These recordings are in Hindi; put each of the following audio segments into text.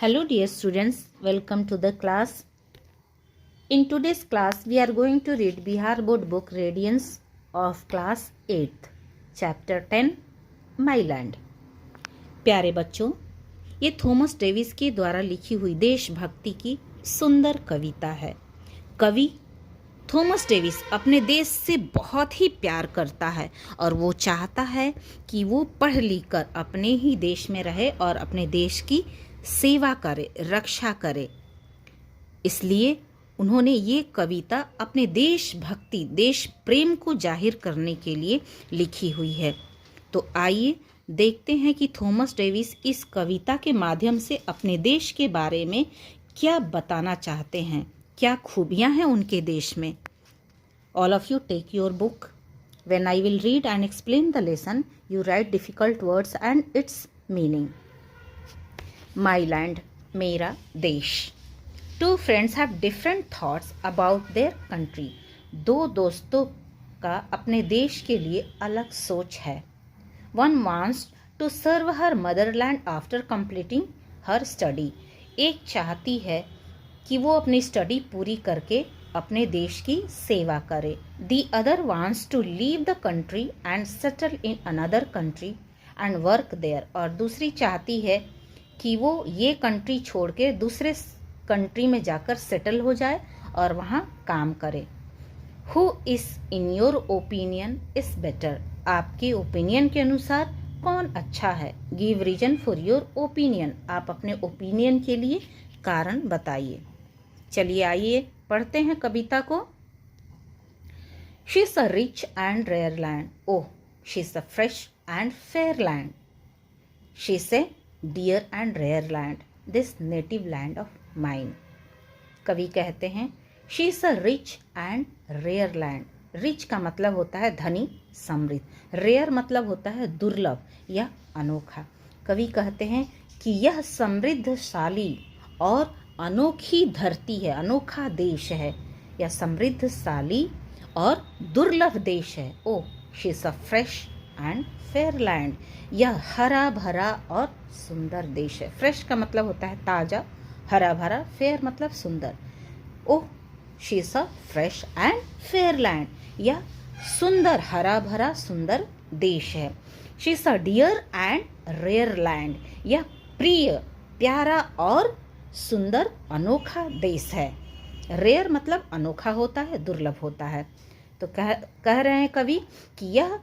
Hello dear students, welcome to the class. In today's class, we are going to read Bihar Board book Radiance of class 8th, chapter 10, My Land. प्यारे बच्चों, ये थॉमस डेविस के द्वारा लिखी हुई देशभक्ति की सुंदर कविता है। कवि थॉमस डेविस अपने देश से बहुत ही प्यार करता है और वो चाहता है कि वो पढ़ लिख कर अपने ही देश में रहे और अपने देश की सेवा करे, रक्षा करे। इसलिए उन्होंने ये कविता अपने देशभक्ति, देश प्रेम को जाहिर करने के लिए लिखी हुई है। तो आइए देखते हैं कि थॉमस डेविस इस कविता के माध्यम से अपने देश के बारे में क्या बताना चाहते हैं, क्या खूबियां हैं उनके देश में। All of you take your book. When I will read and explain the lesson, you write difficult words and its meaning. My land, मेरा देश. Two friends have different thoughts about their country. दो दोस्तों का अपने देश के लिए अलग सोच है. One wants to serve her motherland after completing her study. एक चाहती है कि वो अपनी स्टडी पूरी करके अपने देश की सेवा करे. The other wants to leave the country and settle in another country and work there. और दूसरी चाहती है कि वो ये कंट्री छोड़ के दूसरे कंट्री में जाकर सेटल हो जाए और वहाँ काम करे. Who is in your opinion is better? आपके ओपिनियन के अनुसार कौन अच्छा है? Give reason for your opinion. आप अपने ओपिनियन के लिए कारण बताइए. चलिए आइए पढ़ते हैं कविता को. She is a rich and rare land. Oh, she is a fresh and fair land. She is a dear and rare land. This native land of mine. कवि कहते हैं She is a rich and rare land. Rich का मतलब होता है धनी, समृद्ध. Rare मतलब होता है दुर्लभ या अनोखा. कवि कहते हैं कि यह समृद्धशाली और अनोखी धरती है, अनोखा देश है. यह समृद्धशाली और दुर्लभ देश है. Oh she is a fresh and fair land. यह हरा भरा और सुंदर देश है. फ्रेश का मतलब होता है ताज़ा, हरा भरा, फेयर मतलब सुंदर. Oh she is a fresh and fair land. यह सुंदर, हरा भरा, सुंदर देश है. She is a dear and rare land. यह प्रिय, प्यारा और सुंदर, अनोखा देश है. रेयर मतलब अनोखा होता है, दुर्लभ होता है. तो कह रहे हैं कवि कि यह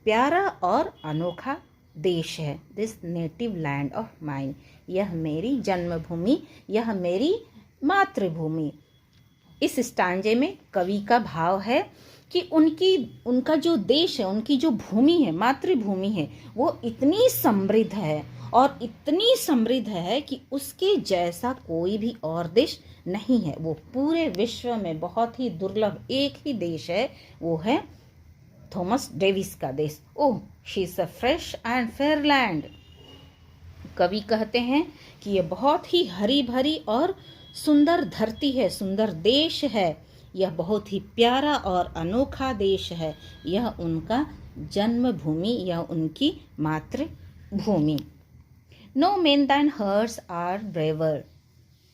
प्यारा और अनोखा देश है. This native land of mine. यह मेरी जन्मभूमि, यह मेरी मातृभूमि. इस स्टांजे में कवि का भाव है कि उनका जो देश है, उनकी जो भूमि है, मातृभूमि है, वो इतनी समृद्ध है और इतनी समृद्ध है कि उसके जैसा कोई भी और देश नहीं है. वो पूरे विश्व में बहुत ही दुर्लभ एक ही देश है, वो है थॉमस डेविस का देश. ओह she is a fresh and fair land. कवि कहते हैं कि ये बहुत ही हरी भरी और सुंदर धरती है, सुंदर देश है. यह बहुत ही प्यारा और अनोखा देश है. यह उनका जन्मभूमि या उनकी मातृभूमि. No men than hers are braver.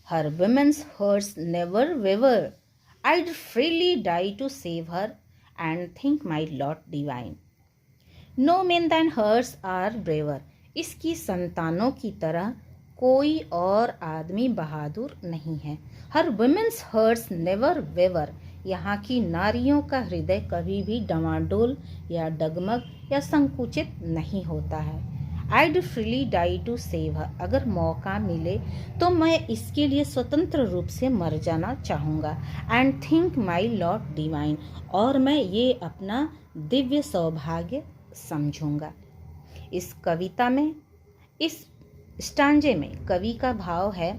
Her women's hearts never waver. I'd freely die to save her and think my lot divine. No men than hers are braver. इसकी संतानों की तरह कोई और आदमी बहादुर नहीं है. Her women's hearts never waver. यहाँ की नारियों का हृदय कभी भी डमाडोल या डगमग या संकुचित नहीं होता है. I'd freely die to save her. अगर मौका मिले तो मैं इसके लिए स्वतंत्र रूप से मर जाना चाहूँगा. And think my lot divine. और मैं ये अपना दिव्य सौभाग्य समझूँगा. इस कविता में, इस स्टांजे में कवि का भाव है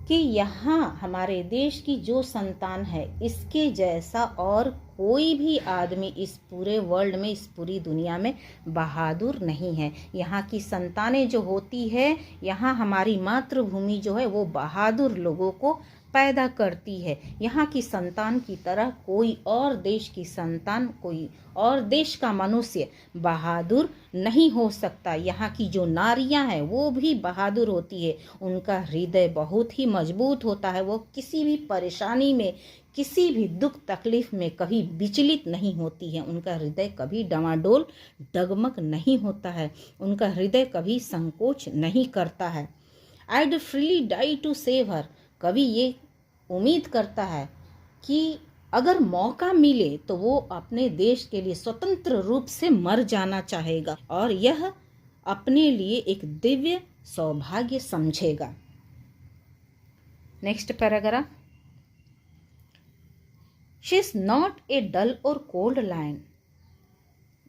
कि यहाँ हमारे देश की जो संतान है, इसके जैसा और कोई भी आदमी इस पूरे वर्ल्ड में, इस पूरी दुनिया में बहादुर नहीं है। यहाँ की संतानें जो होती है, यहाँ हमारी मातृभूमि जो है वो बहादुर लोगों को पैदा करती है। यहाँ की संतान की तरह कोई और देश की संतान, कोई और देश का मनुष्य बहादुर नहीं हो सकता। यहाँ की जो नारियाँ हैं वो भी बहादुर होती है। उनका हृदय बहुत ही मजबूत होता है। वो किसी भी परेशानी में, किसी भी दुख तकलीफ में कभी विचलित नहीं होती है। उनका हृदय कभी डमाडोल डगमग नहीं होता है। उनका हृदय कभी संकोच नहीं करता है। I'd freely die to save her। कभी ये उम्मीद करता है कि अगर मौका मिले तो वो अपने देश के लिए स्वतंत्र रूप से मर जाना चाहेगा और यह अपने लिए एक दिव्य सौभाग्य समझेगा। Next paragraph. She is not a dull or cold lion.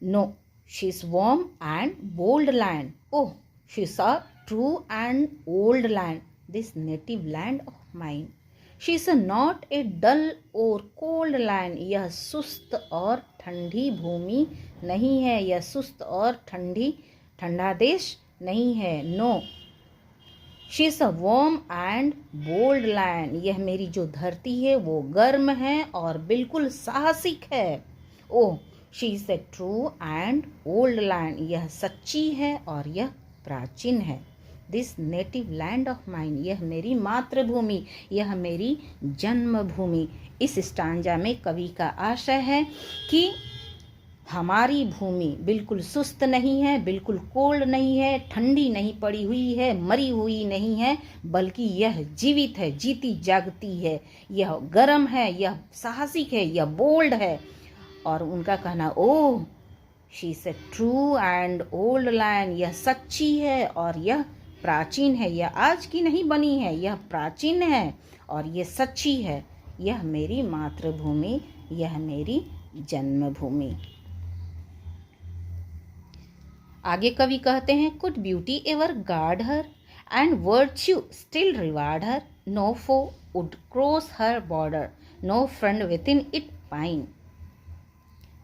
No, she is warm and bold lion. Oh, she is a true and old land, this native land of mine. She is not a dull or cold land. यह सुस्त और ठंडी भूमि नहीं है। यह सुस्त और ठंडा देश नहीं है। No, she is a warm and bold land। यह मेरी जो धरती है वो गर्म है और बिल्कुल साहसिक है। ओह, she is a true and old land। यह सच्ची है और यह प्राचीन है। This native land of mine। यह मेरी मातृभूमि, यह मेरी जन्मभूमि। इस स्टांजा में कवि का आशय है कि हमारी भूमि बिल्कुल सुस्त नहीं है, बिल्कुल कोल्ड नहीं है, ठंडी नहीं पड़ी हुई है, मरी हुई नहीं है, बल्कि यह जीवित है, जीती जागती है। यह गर्म है, यह साहसिक है, यह बोल्ड है। और उनका कहना, oh, she is a true and old land. यह सच्ची है और यह प्राचीन है। यह आज की नहीं बनी है, यह प्राचीन है और यह सच्ची है। यह मेरी मातृभूमि, यह मेरी जन्मभूमि। आगे कवि कहते हैं, could beauty ever guard her and virtue still reward her, no foe would cross her border, no friend within it pine.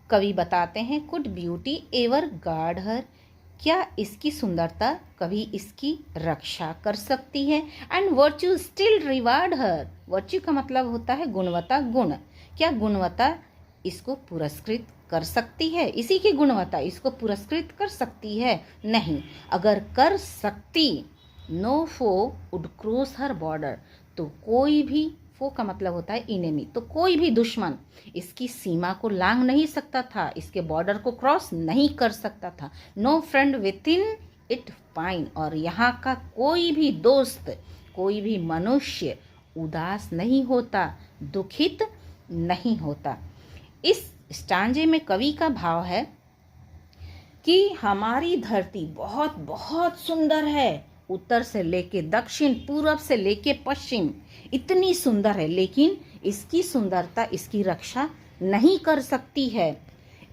कवि बताते हैं, could beauty ever guard her, क्या इसकी सुंदरता कभी इसकी रक्षा कर सकती है। And virtue still reward her, virtue का मतलब होता है गुणवत्ता, गुण। क्या गुणवत्ता इसको पुरस्कृत कर सकती है? इसी की गुणवत्ता इसको पुरस्कृत कर सकती है? नहीं। अगर कर सकती, no foe would cross her border, तो कोई भी, फो का मतलब होता है इनेमी, तो कोई भी दुश्मन इसकी सीमा को लांघ नहीं सकता था, इसके बॉर्डर को क्रॉस नहीं कर सकता था। No friend within it pine, और यहाँ का कोई भी दोस्त, कोई भी मनुष्य उदास नहीं होता, दुखित नहीं होता। इस स्टांजे में कवि का भाव है कि हमारी धरती बहुत बहुत सुंदर है, उत्तर से लेके दक्षिण, पूरब से लेके पश्चिम, इतनी सुंदर है, लेकिन इसकी सुंदरता इसकी रक्षा नहीं कर सकती है।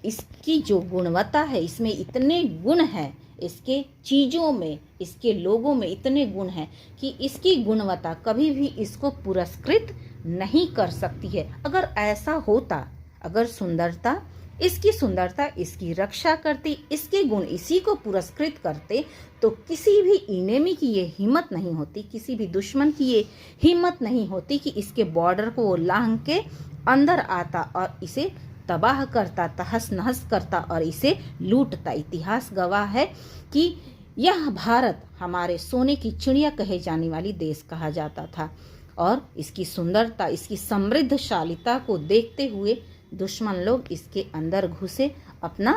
इसकी जो गुणवत्ता है, इसमें इतने गुण हैं, इसके चीज़ों में, इसके लोगों में इतने गुण हैं कि इसकी गुणवत्ता कभी भी इसको पुरस्कृत नहीं कर सकती है। अगर ऐसा होता, अगर सुंदरता, इसकी सुंदरता इसकी रक्षा करती, इसके गुण इसी को पुरस्कृत करते, तो किसी भी इनेमी की ये हिम्मत नहीं होती, किसी भी दुश्मन की ये हिम्मत नहीं होती कि इसके बॉर्डर को वो लांघ के अंदर आता और इसे तबाह करता, तहस नहस करता और इसे लूटता। इतिहास गवाह है कि यह भारत हमारे सोने की चिड़िया कहे जाने वाली देश कहा जाता था, और इसकी सुंदरता, इसकी समृद्धशालिता को देखते हुए दुश्मन लोग इसके अंदर घुसे, अपना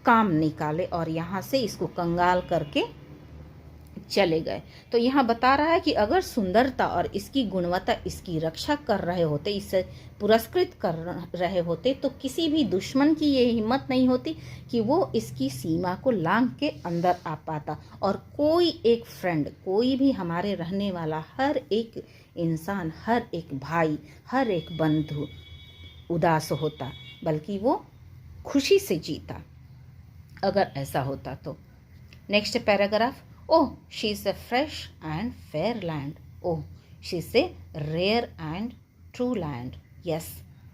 काम निकाले और यहाँ से इसको कंगाल करके चले गए। तो यहाँ बता रहा है कि अगर सुंदरता और इसकी गुणवत्ता इसकी रक्षा कर रहे होते, इसे पुरस्कृत कर रहे होते, तो किसी भी दुश्मन की ये हिम्मत नहीं होती कि वो इसकी सीमा को लांघ के अंदर आ पाता। और कोई एक फ्रेंड, कोई भी हमारे रहने वाला हर एक इंसान, हर एक भाई, हर एक बंधु उदास होता, बल्कि वो खुशी से जीता अगर ऐसा होता तो। Next paragraph. Oh, she is a fresh and fair land, oh she is a rare and true land, yes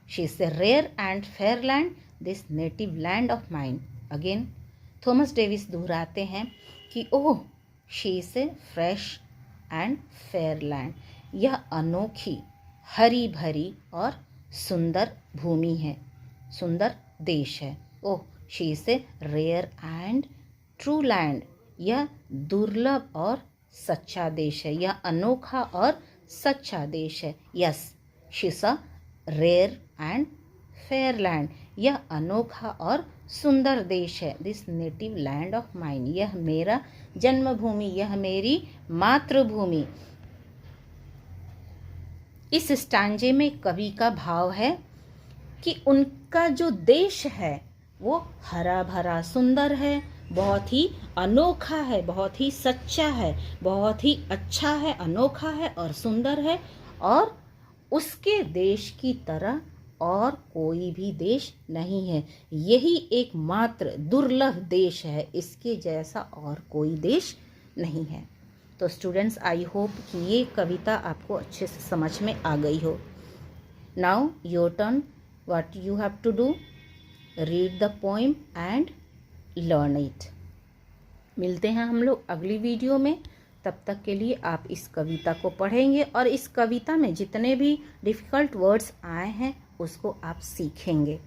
she is a rare and fair land, this native land of mine. Again Thomas Davis दोहराते हैं कि oh she is a fresh and fair land, यह अनोखी, हरी भरी और सुंदर भूमि है, सुंदर देश है। Oh she is a rare and true land, यह दुर्लभ और सच्चा देश है, यह अनोखा और सच्चा देश है। Yes she is a rare and fair land, यह अनोखा और सुंदर देश है। This native land of mine, यह मेरा जन्मभूमि, यह मेरी मातृभूमि। इस स्टांजे में कवि का भाव है कि उनका जो देश है वो हरा भरा सुंदर है, बहुत ही अनोखा है, बहुत ही सच्चा है, बहुत ही अच्छा है, अनोखा है और सुंदर है, और उसके देश की तरह और कोई भी देश नहीं है। यही एकमात्र दुर्लभ देश है, इसके जैसा और कोई देश नहीं है। तो स्टूडेंट्स, आई होप कि ये कविता आपको अच्छे से समझ में आ गई हो। Now your turn, what you have to do, read the poem and learn it. मिलते हैं हम लोग अगली वीडियो में। तब तक के लिए आप इस कविता को पढ़ेंगे और इस कविता में जितने भी डिफ़िकल्ट वर्ड्स आए हैं उसको आप सीखेंगे।